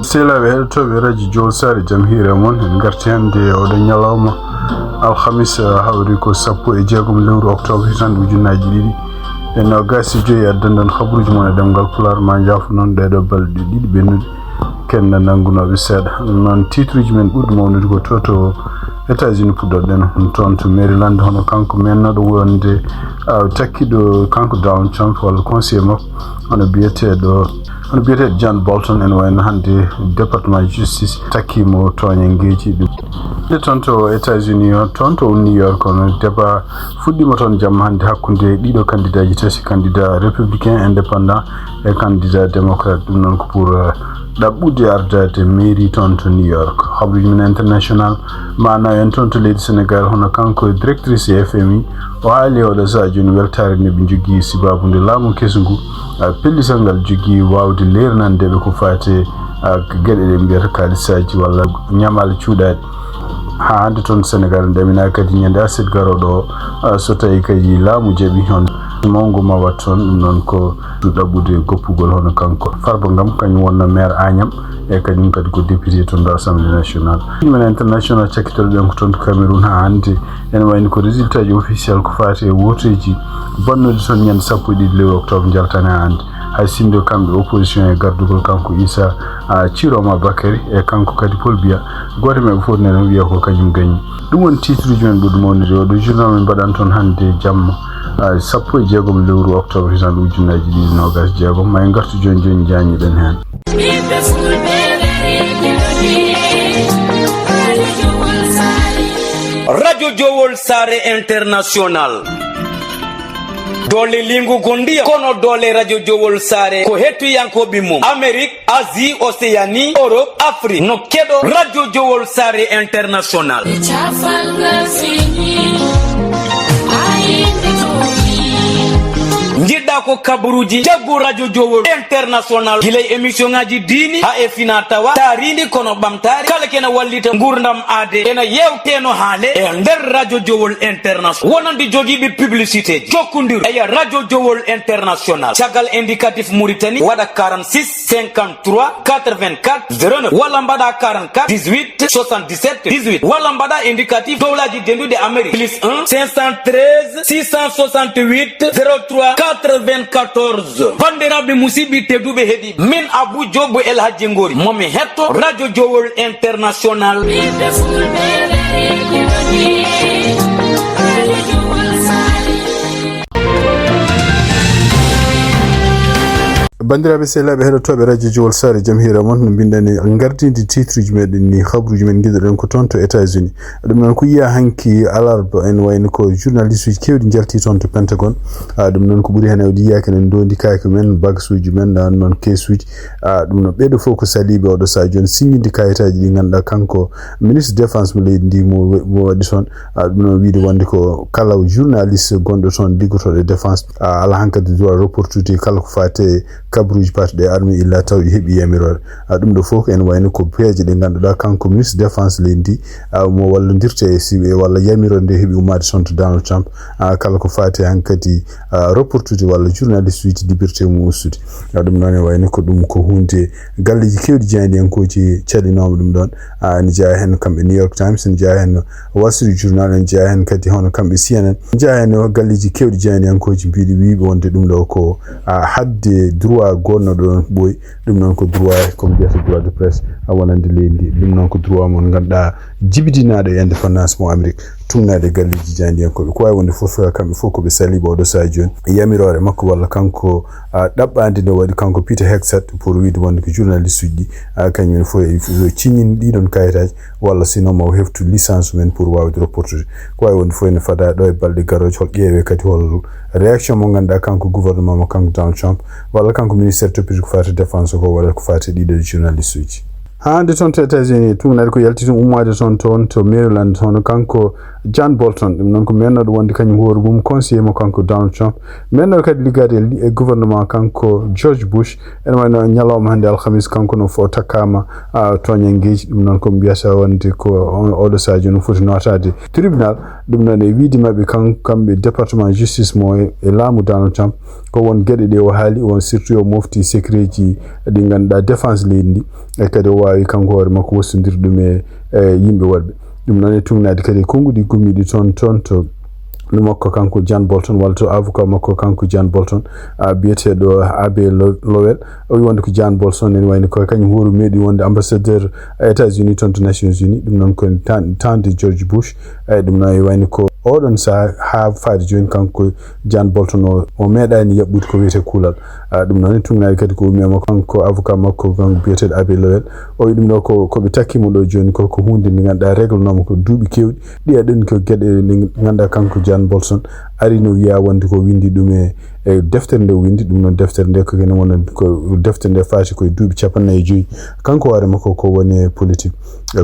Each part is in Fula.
sela be to be raji jol sare jamhire mon ngarti hande o de nyalawma alhamis hawri ko sappo e jeegom lewru octobre tan ujunaaji didi en gasi joyi addandan khabruji mon e demgal Pulaar ma jaafu non de do baldi didi benudi kenna nangunobe seeda non titruji men buddu mawnude ko toto États-Unis puddoden ton to Maryland hono kanko mennodo wonde takkido kanko Donald Trump wala conseiller makko hono biyetedo John Bolton en wayno hande département justice takkimo toñangeji de tonto États-Unis tonto New York on débat fuddima ton jam hande hakkunde dido candidat ji tasi candidat républicain indépendant et candidat démocrate dum non ko pour dabbude ardade mairie tonto New York habluji men international mana en tonto leydi Sénégal hono kanko directrice FMI o haali o da sa joni weltare ne bi jogi sibabunde laamu kesungu pellisal ngal jogi wawde leernande be ko faate gede de mbiyata kalisaji walla nyamal cuudaade ha hande ton Sénégal ndemina kadi nyande asid garodo so tawi kadi laamu jabi hon mongo ma watton non ko dabbude goppugol hono kanko Farba Ngam kanyum wonna maire Agnam e kanyum kadi ko député to l'Assemblée nationale men international cekitol den ko ton Cameroun ha hande en wayni ko résultat ji officiel ko faate woteji bonnude son nyande sappo di le octobre jaltane hande hay sindo kambe opposition e gardugol kanko Issa Ciroma Bakary e kanko kadi Paul Biya goto me fo ne no wiya ko kanyum gagni dum won titre ju men buddu mawni do journal men badan ton hande jamma sappo e jeegom lewru octobre tan ujunaaji ɗiɗi nogas jeegom may gartu joni joni jañiɗen hen Radio Jowol Sare International dole lingu gondia kono dole Radio Jowol Sare ko hettu yankoɓe mum Amérique Asie Océanie Europe Afrique no keɗo Radio Jowol Sare International jidda ko kaburuji jaggu Radio Jowol International gilay émission ngaji dini ha e fina tawa tarindi kono bamtari kala kena wallita gurdam ade ena yewteno haale e nder Radio Jowol International wonandi jogibe publicité jokkundiru e Radio Jowol International chagal indicatif Mauritanie wada 46 53 84 09 wala mbada 44 18 77 18 wala mbada indicatif dowlaji dendude Amérique plus 1 513 668 03 94 bandiraɓe musibi tedduɓe heeɗi min Abou Diobo El Hadji Ngori momi hetto Radio Jowol International bandiraɓe sehlaɓe heɗotoɓe radio Jowol Sare jamhira mon no bindani gardidi titruji meɗen ni habruji men guiɗoɗen ko toon to États-Unis ɗum noon ko yiya hanki alarba en wayno ko journaliste uji kewɗi jalti toon to Pentagon ɗum noon ko ɓuuri hen hewde yiyaki enen dondi kayko men bags uji men non case uji ɗum noon ɓeɗo fof ko saliɓe oɗo sa joni signide kayitaji ɗi ganduɗa kanko ministre défense mo leydi ndi mo waɗi toon ɗum noon wiide wonde ko kala journaliste gonɗo toon liggotoɗo défense ala hankadi droit reportude kala ko fate kabruji parti de armée illa taw hebi yamirore dum do fof en wayno ko peeje de ganduda kanko ministre défense lendi mo wallodirte e sibe walla yamirode hebi umade sonto Donald Trump kala ko fati hankati reportude walla journaliste uji liberté mo usudi dum non en wayno ko dum ko hunde galleji kewdi jandi en ko ci cadinoma dum don ni jaa hen kambe New York Times ni jaa hen Wall Street Journal ni jaa hen kadi hono kambe CNN jaa hen galleji kewdi jandi en ko ci biidi wiibe wonde dum do ko hadde droit gonno don boy dum non ko droit comme biata droit de presse wonande lendi dum non ko droit mon ganda jibidinaade indépendance mo Amérique tumnade galleji jandi en ko way wonde fof kambe fof ko be salibo do sa joni yamirore makko walla kanko dabbande no wadi kanko Peter Hegseth pour wiide wonde ko journaliste uji kanyum fof e cinnin di don kayitaji walla sino mo heftu licence men pour wawde reporter ko way wonde fof ne fada do e balde garoji hol ƴeewe kadi hol réaction mo ganda kanko gouvernement mo kanko Donald Trump walla kanko ministère topique ko fati défense ko walla ko fati dido journaliste uji hande ton to États-Unis tumnade ko yalti tum ummade ton to Maryland hono kanko John Bolton dum non ko menno wondi kanyum hoore mum conseiller mo kanko Donald Trump menno kadi ligade e gouvernement kanko George Bush en wayno nyalawma hande alkhamis kanko no fo takama toñangeji dum non ko biasa wonde ko odo sadio no foti notade tribunal dum non e wiidi mabbe kambe département justice mo e laamu Donald Trump ko won gede de o haali won surtout o mofti secretji di ganda défense lendi e kadi o wawi kanko hoore makko wossodir dum e yimbe wadbe dum non e tumnade kadi kongudi gummidi ton to no makko kanko John Bolton walto avocat makko kanko John Bolton biete do abe lowel o wonde ko John Bolton en wayni ko kanyum horu medi wonde ambassadeur États-Unis ton Nations Unies dum non ko tande George Bush dum non e wayni ko odon sa ha faade joni kanko John Bolton o medani yabbude ko wiete kulal dum non tungnaade kadi ko memo kanko avocat makko kanko biete abe lowel o dum no ko be takkimo do joni ko hunde ni ganda règle nom ko duubi kewdi di aden ko gede ni ganda kanko John Bolton ari no wiya wonde ko windi dum e deftere nde windi dum non deftere nde ko gene won ko deftere nde faati ko duubi 45 kanko ware makko ko woni politique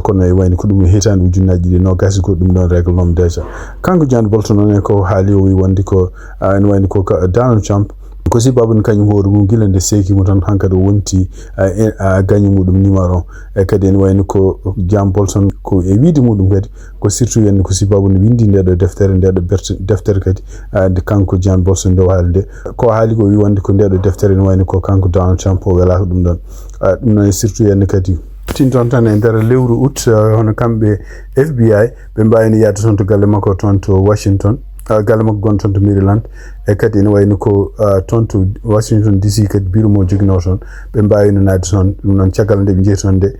kono e wayni ko dum hitande ujunnaji de no gasi ko dum non règle nom déjà kanko John Bolton non ko haali o wi wonde ko en wayni ko Donald Trump ko si babun kanyum hoore mum gilande seki mo tan hankado wonti gañu mudum numéro e kadi en wayni ko John Bolton ko e wiide mudum kadi ko surtout en ko si babun windi nde do deftere kadi de kanko John Bolton do haalde ko haali ko wi wonde ko nde do deftere en wayni ko kanko Donald Trump o wala dum don dum non surtout en kadi tinton tan e nder lewru août hono kambe FBI be mbayni yadde ton to galle makko ton to Washington galle makko gon ton to Maryland e kadi ne wayni ko ton to Washington DC kadi bureau mo jogino ton be mbayni naade ton dum non ciagal nde be jeeton de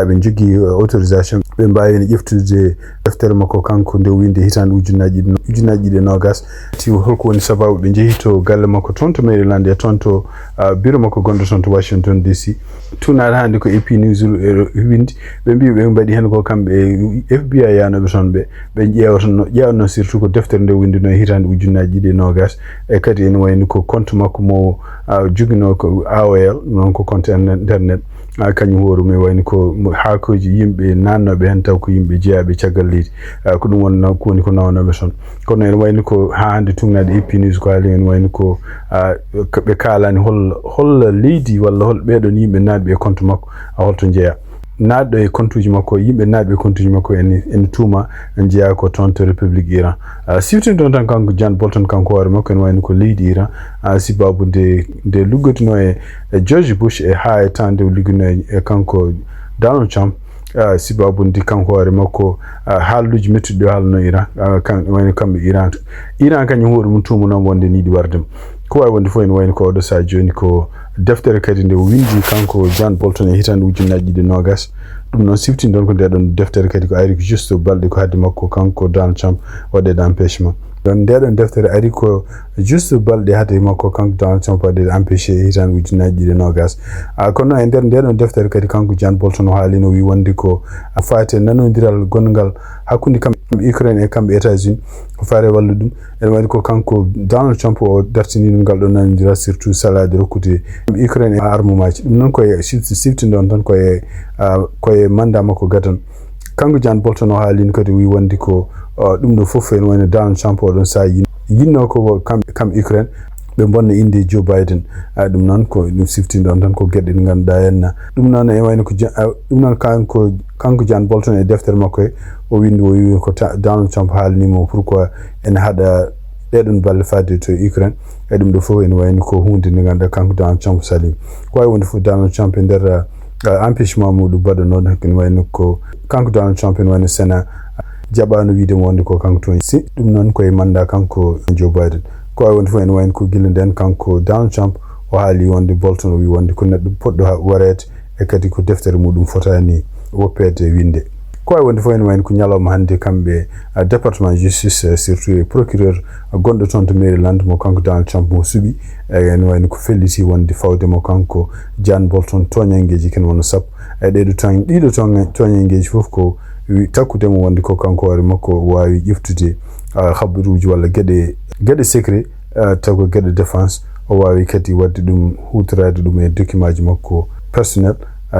be jogi autorisation be mbayni ƴeftude deftere makko kanko nde winde hitande ujunnaji de nogas ti holko woni sababu be jehito galle makko ton to Maryland e ton to bureau makko gondo ton to Washington DC tunaade hande ko EP News windi be mbi be mbadi hen ko kambe FBI yanobe ton be ƴewno surtout ko deftere nde windi no hitande ujunnaji de nogas e kadi en wayni ko compte makko mo jogino ko AOL non ko compte internet kanyum hoore me wayni ko haakoji yimbe nannobe hen taw ko yimbe jeyabe ciagal leydi ko dum wonna ko woni ko nawnobe son kono en wayni ko hande tugnade EP News ko ali en wayni ko be kalani hol leydi walla hol beedon yimbe nadbe e compte makko holto jeya naaddo e kontuji makko yimbe naadbe kontuji makko en tuma jeya ko ton to Republic Iran siftin don tan kanko John Bolton kanko hoore makko en wayni ko leydi Iran sibabu de luggotino e George Bush e ha e tande luggino e kanko Donald Trump sibabu ndi kanko hoore makko haaluji mettude haalno Iran kan wayni kambe Iran kanyum hoore mum tuma non wonde niidi wardem ko way wonde fo en wayni ko do sa joni ko deftere kadi nde windi kanko John Bolton e hitande ujunnaji de nogas dum non siftin don ko de don deftere kadi ko ari ko juste balde ko hadde makko kanko Donald Trump wadde empêchement don de don deftere ari ko juste balde hadde makko kanko Donald Trump wadde empêché hitande ujunnaji de nogas kono e nder de don deftere kadi kanko John Bolton o haalino wi wonde ko faate nanodiral gongal hakkunde kambe Ukraine e kambe États-Unis ko faare walludum en wadi ko kanko Donald Trump o dartini ngal do nanodira surtout salade rokkude Ukraine e armement dum non ko sifti don tan ko e manda makko gadan kanko John Bolton o haalino kadi wi wonde ko dum do fof en woni Donald Trump o don sa yinno ko kam Ukraine be bonna inde Joe Biden dum non ko dum sifti don tan ko gedde nganda en dum non e wayno ko dum non kanko John Bolton e deftere makko o windi o wi ko Donald Trump haalnimo pourquoi en hada dedon balle faade to Ukraine e dum do fo en wayni ko hunde ni ganda kanko Donald Trump salim ko way wonde fu Donald Trump en der empêchement mo du bado non en wayni ko kanko Donald Trump en wayni sena jabano wiide mo wonde ko kanko to si dum non ko e manda kanko Joe Biden ko way wonde fu en wayni ko gilenden kanko Donald Trump o haali wonde Bolton o wi wonde ko neddo poddo warete e kadi ko deftere mudum fotani woppede winde ko ay wonde fo en wayni ko nyalawma hande kambe département justice surtout procureur gondo ton to Maryland mo kanko Donald Trump mo subi en wayni ko felliti wonde fawde mo kanko John Bolton toñangeji ken wono sap e deedo tan dido toñangeji fof ko takkude mo wonde ko kanko wari makko wawi ƴeftude khabaruji walla gede secret tago gede défense o wawi kadi wadde dum hutorade dum e document makko personnel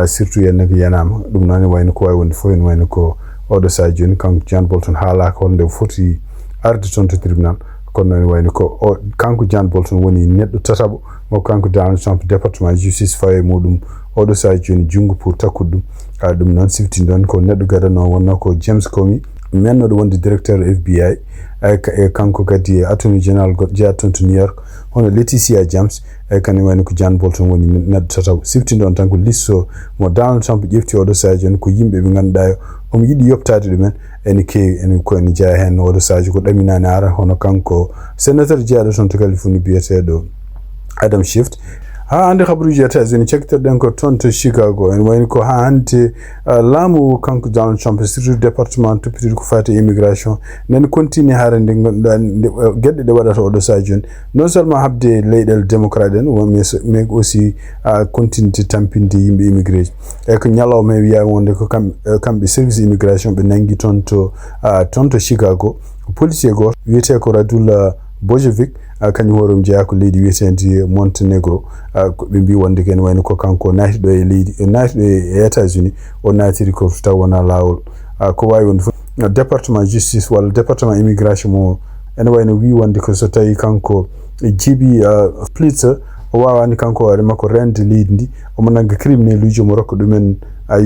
surtout en ko yanama dum non wayno ko way wonde fo en wayno ko oɗo saji joni kanko John Bolton haalaka holnde foti arde toon to tribunal kono noon wayno ko kanko John Bolton woni neɗɗo tataɓo mo kanko Donald Trump département justice fawe muɗum oɗo saji joni jungo pour takkude ɗum ɗum noon siftini ɗon ko neɗɗo gadano wonno ko James Comey mennoɗo wonde directeur FBI e kanko kadi attorney general jeeya toon to New York hono Leticia James kañum wayno ko John Bolton woni neɗɗo tataɓo siftini ɗon tan ko listo mo Donald Trump ƴefti oɗo saji joni ko yimɓe ɓe ganduɗa omo yiɗi yoɓtade ɗumen ene keewi ene ko ene jeeya hen oɗo saji ko ɗaminani ara hono kanko sénateur jeeyaɗo toon to Californie biyeteɗo Adam Schiff ha hande habaruji États-Unis cektirɗen ko toon to Chicago en wayni ko ha hande laamu kanko Donald Trump surtout département toppitiɗo ko fati immigration nen continue haare nde ganduɗa gueɗɗe ɗe waɗata oɗo saji joni non seulement habde leyɗel démocrate en mais aussi continuité tampinde yimɓe immigré ji e ko ñalawma wiya wonde ko kamɓe service immigration ɓe nangi toon to Chicago policier goto wiyete ko Radul Bojevic kañum horum jeeya ko leydi wiyetedi Montenegro ɓe mbi wonde ken wayno ko kanko naatiɗo e leydi naatiɗo e États-Unis o naatiri ko taw wona lawol ko wawi wonde fof département justice walla département immigration mo ene wayno wi wonde ko so tawi kanko jiibi Pulitzer o wawani kanko hoore makko rende leydi ndi omo nagga criminel uji omo rokka ɗumen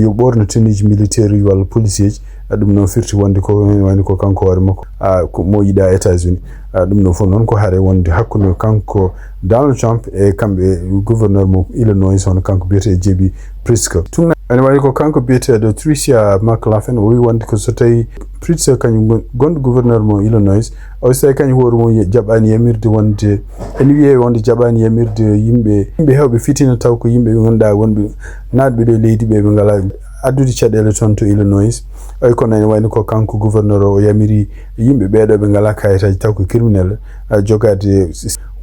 yo ɓorno tenue militaire uji walla policier ji ɗum noon firti wonde ko wayno ko kanko hoore makko ko mo yiɗa États-Unis ɗum ɗon fof noon ko haare wonde hakkude kanko Donald Trump e kamɓe gouverneur mo Illinois hono kanko biyete Jeudi Pritzker tun ene waɗi ko kanko biyeteɗo Tricia McLaughlin o wi wonde ko so tawi Pritzker kañum gonɗo gouverneur mo Illinois o so tawi kañum hoore mum jaɓani yamirde wonde ene wiye wonde jaɓani yamirde yimɓe hewɓe fitina taw ko yimɓe ɓe ganduɗa wonɓe natɓe ɗo leydi ɓe ngala addude caɗele toon to Illinois ay kono ene wayno ko kanko gouverneur o yamiri yimɓe ɓeɗo ɓe ngala kayitaji taw ko criminel jogade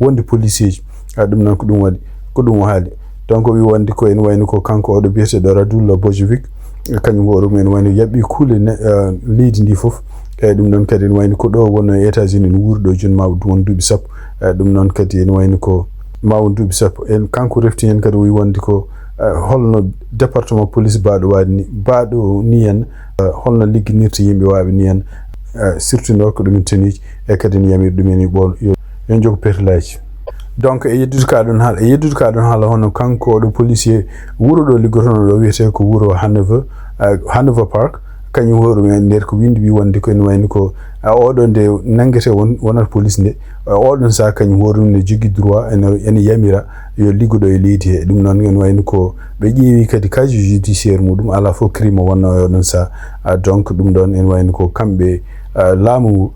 wonde policier ji ɗum noon ko ɗum waɗi ko ɗum o haali donc wi wonde ko ene wayno ko kanko oɗo biyeteɗo Radul Bojevic kañum hoore mum ene wayno yaɓɓi kuule leydi ndi fof eyyi ɗum noon kadi ene wayno ko ɗo wonno États-Unis ne wuuri ɗo joni ma won duuɓi sappo ɗum noon kadi ene wayno ko ma won duuɓi sappo en kanko refti hen kadi o wi wonde ko holno département police baɗo ni en holno ligginirta yimɓe waɓe ni en surtout no ko ɗumen tenuji e kadi ne yamiri ɗumen yo jogo perlaji donc e yeddude ka ɗon haala hono kanko oɗo policier wuuro ɗo liggotono ɗo wiyete ko wuuro Hanover Park kañum hoore men nder ko windi wi wonde ko ene wayno ko oɗo nde nangete wonata police nde oɗon sa kañum hoore mum ne jogui droit ene yamira yo liggoɗo e leydi he ɗum noon ene wayno ko ɓe ƴeewi kadi casier judiciaire muɗum ala fof crime o wonno e oɗon sa donc ɗum ɗon ene wayno ko kamɓe laamu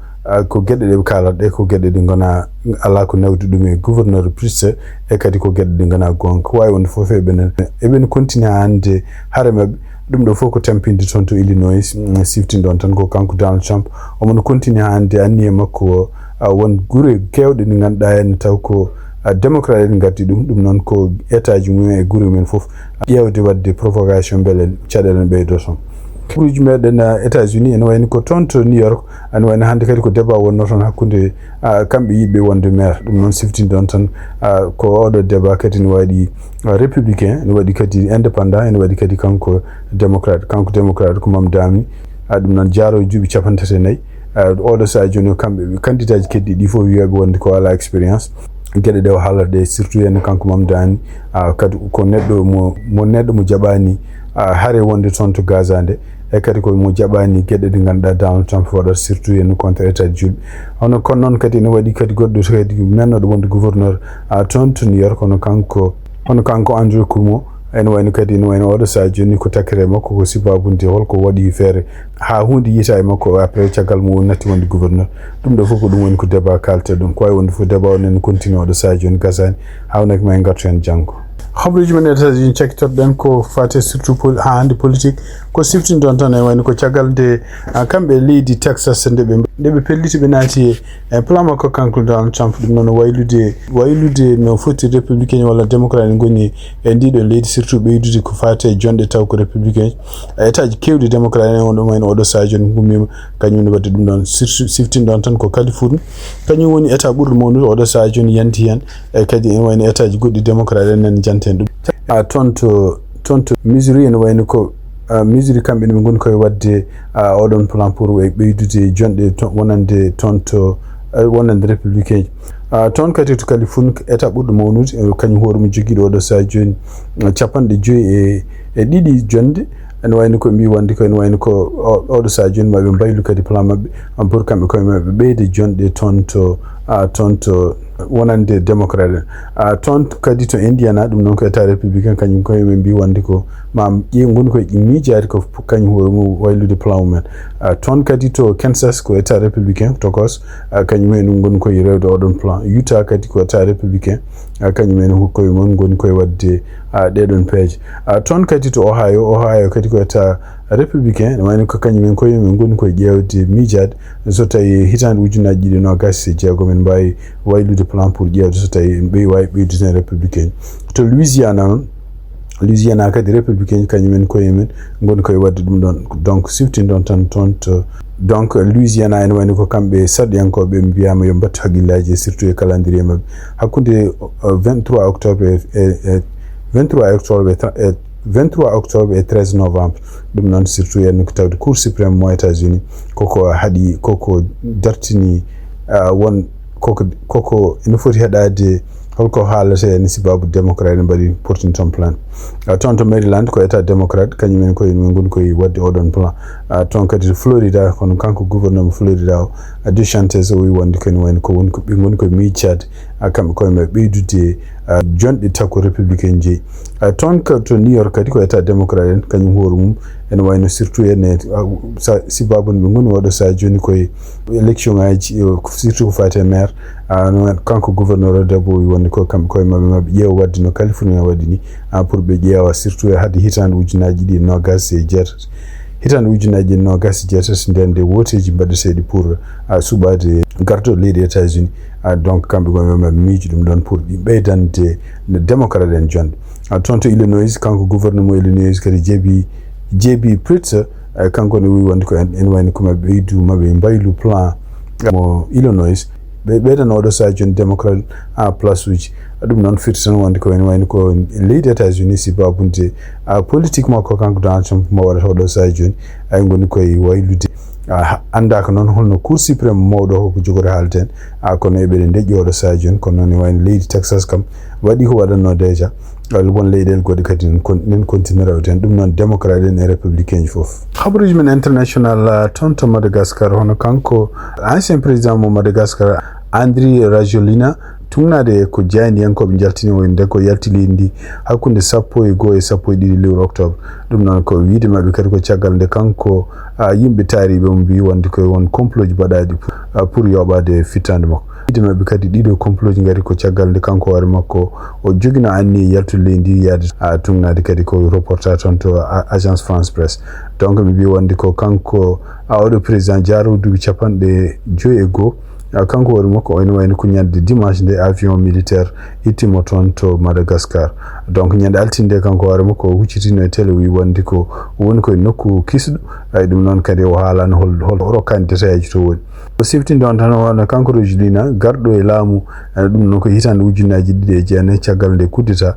ko gueɗe ɗe ɓe kalata ɗe ko gueɗe ɗe gona ala ko nawdi ɗum e gouverneur Pritzker e kadi ko gueɗe ɗe gona gonga ko wawi wonde fof eɓen continue hande haare mabɓe ɗum ɗo fof ko tampinde toon to Illinois siftin ɗon tan ko kanko Donald Trump omono continue hande anniye makko won guure kewɗe ɗe ganduɗa hen taw ko démocrate en gaddi ɗum noon ko état ji mumen e guure mumen fof ƴewde wadde provocation beele caɗele ɓeydo toon kuruji meɗen États-Unis ene wayni ko toon to New York ene wayno hande kadi ko débat wonno toon hakkude kamɓe yiɓɓe wonde maire ɗum noon siftinde ɗon tan ko oɗo débat kadi ne waɗi républicain ene waɗi kadi indépendant ene waɗi kadi kanko démocrate ko Mam Dami ɗum noon jaaro juuɓi 34 oɗo saha joni kamɓe candidat ji keddi ɗi fof wiyaɓe wonde ko ala expérience gueɗe ɗe o haalata ɗe surtout ene kanko Mam Dami kadi ko neɗɗo mo jaɓani haare wonde toon to Gaza nde e kadi ko mo jaɓani gueɗe ɗe ganduɗa Donald Trump waɗata surtout yen contre état julɓe hono kono noon kadi ene waɗi kadi goɗɗo kadi mennoɗo wonde gouverneur toon to New York hono kanko Andrew Cuomo ene wayno kadi ene wayno oɗo saha joni ko takkere makko ko sibabunde holko waɗi feere ha hunde yiita e makko après caggal mo natti wonde gouverneur ɗum ɗo fof ko ɗum woni ko débat kalte ɗum ko wawi wonde fof débat o nen continue oɗo saha joni gasani hawnaki ma en gartu hen janggo habaruji men États-Unis cekkitorɗen ko fate surtout ha hande politique ko siftini ɗon tan e wayno ko caggal nde kamɓe leydi Texas nde ɓe pelliti ɓe naati e plan makko kanko Donald Trump ɗum noon waylude no foti républicain walla démocrate goni e ndiɗo leydi surtout ɓeydude ko fate jonɗe taw ko républicain état ji kewɗi démocrate en ɗum wayno oɗo saha joni gummima kañum ne wadde ɗum ɗon siftini ɗon tan ko Californie kañum woni état ɓurɗo mawnude oɗo saha joni yanti hen e kadi ene wayno état ji goɗɗi démocrate en jante hen ɗum toon to Missouri ene wayno ko misiri kamɓe ne ɓe goni koye wadde oɗon plan pour ɓeydude jonɗe wonande toon to wonande républicain toon kadi to Californie état ɓurɗo mawnude kañum hoore mum joguiɗo oɗo saha joni 52 jonde ene wayno ko mbi wonde ko ene wayno ko oɗo saha joni maɓe mbaylu kadi plan mabɓe pour kamɓe koye maɓe ɓeyde jonɗe toon to wonande démocrate toon kadi to Indiana ɗum noon ko état républicain kañum koye ɓe mbi wonde ko ma goni koye miijade ko kañum hoore mum waylude plan mumen toon kadi to Kansas ko état républicain tokos kañum en ɗum goni koye rewde oɗon plan Utah kadi ko état républicain kañum en hukkoye mon goni koye wadde ɗeɗon peeje toon kadi to Ohio kadi ko état républicain ne wayno ko kañum en koye men goni koye ƴewde miijade so tawi hitande ujunaji 2016 men mbawi waylude plan pour ƴewde so tawi ɓe wawi ɓeydude républicain to Louisiana kadi républicain kañum en koye men goni koye wadde ɗum ɗon donc siftindon tan toon to donc Louisiana ene wayno ko kamɓe sarɗiyankoɓe mbiyama yo mbattu haqqillaji surtout e calendrier mabɓe hakkude 23 octobre e 23 octobre et 13 novembre ɗum noon surtout en ko tawde cour suprême mo États-Unis koko haɗi koko dartini won koko ene foti heɗade holko haalate en sibabu démocrate ne mbaɗi portini toon plan toon to Maryland ko état démocrate kañumen koye min goni koye wadde oɗon plan toon kadi to Florida kono kanko gouverneur mo Florida o DeSantis o wi wonde kene wayno ko woni ko ɓe goni koye miijade kamɓe koye maɓe ɓeydude jonɗe takko républicain jeeyi toon to New York kadi ko état démocrate en kañum hoore mum ene wayno surtout ene sibabu ɓe goni oɗo saha joni koye élection ngaji surtout ko fate maire kanko gouverneur o debbo wi wonde ko kamɓe koye maɓe ƴeewa wadde no Californie waɗi ni pour ɓe ƴeewa surtout hade hitande ujunaji ɗi 27 hitande ujunaji 27 nden nde woteji mbaɗeteɗi pour suɓade gardo leydi États-Unis donc kamɓe koye maɓe miiji ɗum ɗon pour ɗi ɓeydande démocrate en jonde toon to Illinois kanko gouverneur mo Illinois kadi Jeudi Pritzker kanko ne wi wonde ko en wayno ko maɓe ɓeydu maɓe mbaylu plan mo Illinois ɓe ɓeydan oɗo saha joni démocrate place uji ɗum noon firti tan wonde ko en wayno ko leydi États-Unis sibabunde politique makko kanko Donald Trump mo waɗata oɗo saha joni ay goni koye waylude andaka noon holno cour suprême mawɗo koko jogori haalde hen kono eɓeɗe deƴƴi oɗo saha joni kono noon e wayno leydi Texas kam waɗi ko waɗanno déjà won leyɗele goɗɗe kadi nen continue rewde hen ɗum noon démocrate en e républicain ji foof habaruji men international toon to Madagascar hono kanko ancien président mo Madagascar Andry Rajoelina tugnade ko jayniyankoɓe jaltini o nde ko yalti leydi ndi hakkude 11 e 12 lewru octobre ɗum noon ko wiide mabɓe kadi ko caggal nde kanko yimɓe taariɓe mo mbi wonde koye won complot ji mbaɗaɗi pour yoɓade fittande makko wiide mabɓe kadi ɗiɗo complot ji gari ko caggal nde kanko hoore makko o jogino anni yaltude leydi ndi yaade tugnade kadi ko reporta toon to agence France Presse donc mi mbi wonde ko kanko oɗo président jaarowo duuɓi 51 kanko hoore makko ene wayno ko ñande dimanche nde avion militaire ittimo toon to Madagascar donc ñande altinde kanko hoore makko o huccitino e télé wi wonde ko woni koye nokku kisɗo ɗum noon kadi o haalano hol rokkani détail to woni o siftinde on tan wano kanko Rajoelina garɗo e laamu ɗum noon ko hitande ujunaji 2009 caggal nde guddita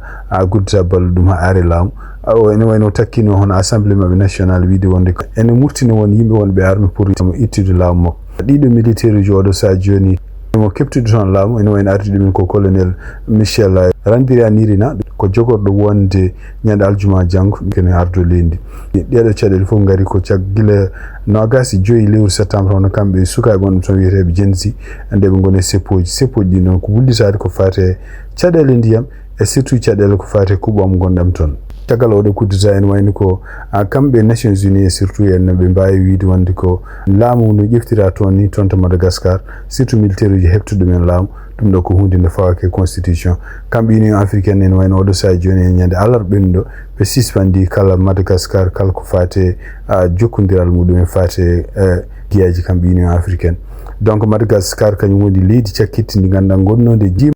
ballo ɗum ha are laamu o ene wayno takkino hono assemblée maɓɓe national wiide wonde ene murtini won yimɓe wonɓe armé pour ittude laamu makko ɗiɗo militaire uji oɗo saha joni mo keptude toon laamu ene wayno ardi ɗumen ko colonel Michel Randrianirina ko jogorɗo wonde ñande aljuma janggo kene ardo leydi ɗeɗo caɗele fof gari ko gila 25 lewru septembre hono kamɓe sukaɓe gonɗo toon wiyeteɓe jensi nde ɓe goni seppoji ɗi noon ko wullitade ko fate caɗele ndiyam e surtout caɗele ko fate kuɓam gonɗam toon tagal oɗo kuddita en wayno ko kamɓe Nations Unies surtout en ɓe mbawi wiide wonde ko laamu no ƴeftira toon ni toon to Madagascar surtout militaire uji heptude ɗumen laamu ɗum ɗo ko hunde nde fawake constitution kamɓe Union africaine en wayno oɗo saha joni en ñande alarba ɓennuɗo ɓe suspandi kala Madagascar kala ko fate jokkodiral muɗum e fate guiyaji kamɓe Union africaine donc Madagascar kañum woni leydi cakkitti ndi ganduɗa gonnode